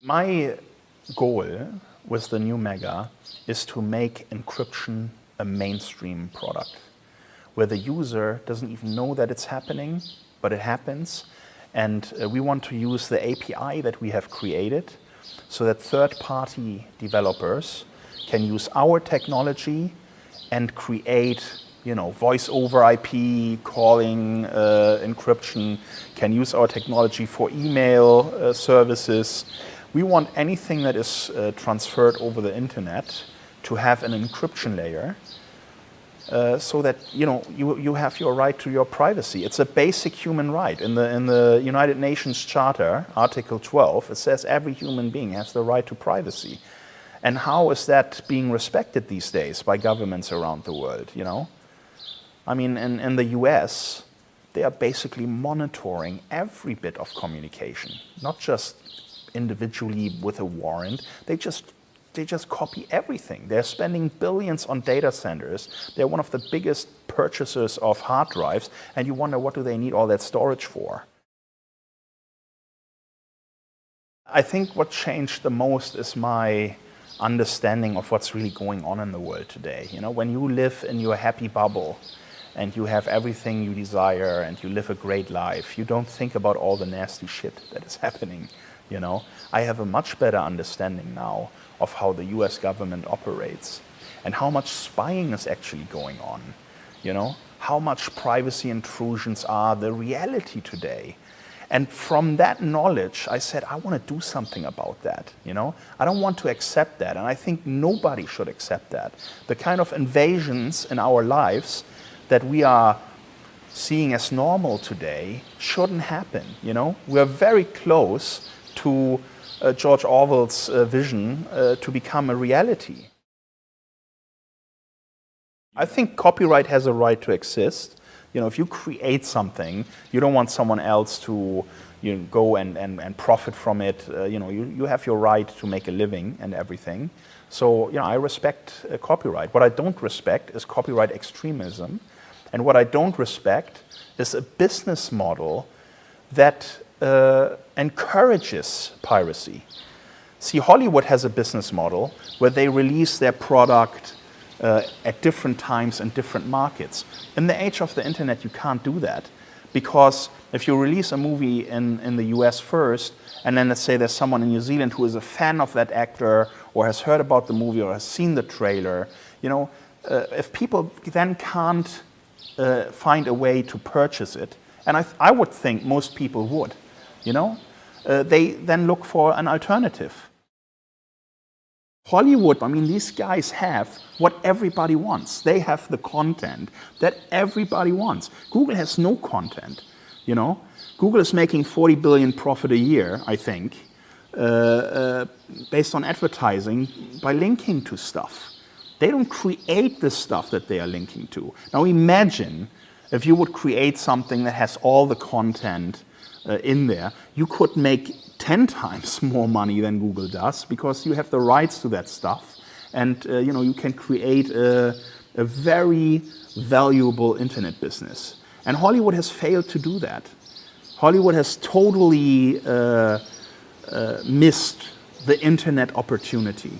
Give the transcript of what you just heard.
My goal with the new Mega is to make encryption a mainstream product, where the user doesn't even know that it's happening, but it happens. And we want to use the API that we have created so that third-party developers can use our technology and create, voice over IP, calling, encryption, can use our technology for email services. We want anything that is transferred over the internet to have an encryption layer so that you have your right to your privacy. It's a basic human right. In the United Nations Charter, Article 12, it says every human being has the right to privacy. And how is that being respected these days by governments around the world, I mean, in the US, they are basically monitoring every bit of communication, not just individually with a warrant. They just copy everything. They're spending billions on data centers. They're one of the biggest purchasers of hard drives, and you wonder, what do they need all that storage for? I think what changed the most is my understanding of what's really going on in the world today. When you live in your happy bubble and you have everything you desire and you live a great life, you don't think about all the nasty shit that is happening. I have a much better understanding now of how the US government operates and how much spying is actually going on. How much privacy intrusions are the reality today. And from that knowledge, I said, I want to do something about that. I don't want to accept that, and I think nobody should accept that. The kind of invasions in our lives that we are seeing as normal today shouldn't happen. We are very close to George Orwell's vision to become a reality. I think copyright has a right to exist. If you create something, you don't want someone else to go and profit from it. You have your right to make a living and everything. So I respect copyright. What I don't respect is copyright extremism. And what I don't respect is a business model that encourages piracy. See, Hollywood has a business model where they release their product at different times in different markets. In the age of the internet, you can't do that, because if you release a movie in the US first, and then let's say there's someone in New Zealand who is a fan of that actor or has heard about the movie or has seen the trailer, if people then can't find a way to purchase it, and I would think most people would, they then look for an alternative. Hollywood, these guys have what everybody wants. They have the content that everybody wants. Google has no content, Google is making 40 billion profit a year, I think, based on advertising by linking to stuff. They don't create the stuff that they are linking to. Now imagine if you would create something that has all the content in there, you could make 10 times more money than Google does, because you have the rights to that stuff, and you can create a very valuable internet business. And Hollywood has failed to do that. Hollywood has totally missed the internet opportunity.